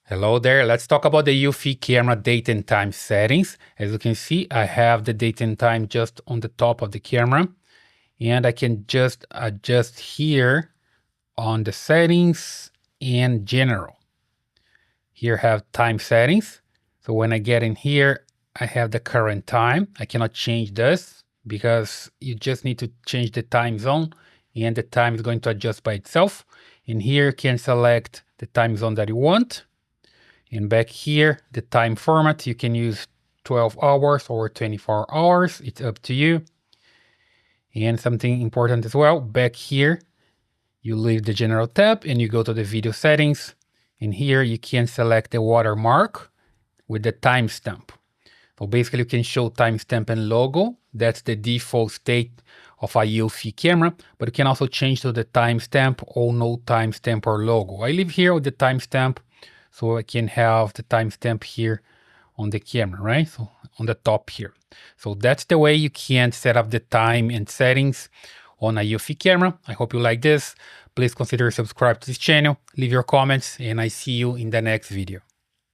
Hello there, let's talk about the Eufy camera date and time settings. As you can see, I have the date and time just on the top of the camera, and I can just adjust here on the settings and general. Here I have time settings. So when I get in here, I have the current time. I cannot change this because you just need to change the time zone and the time is going to adjust by itself. And here you can select the time zone that you want. And back here, the time format, you can use 12 hours or 24 hours. It's up to you. And something important as well, back here, you leave the general tab and you go to the video settings. And here you can select the watermark with the timestamp. So basically you can show timestamp and logo. That's the default state of a Eufy camera, but you can also change to the timestamp or no timestamp or logo. I leave here with the timestamp, so I can have the timestamp here on the camera, right? So on the top here. So that's the way you can set up the time and settings on a Eufy camera. I hope you like this. Please consider subscribe to this channel, leave your comments, and I see you in the next video.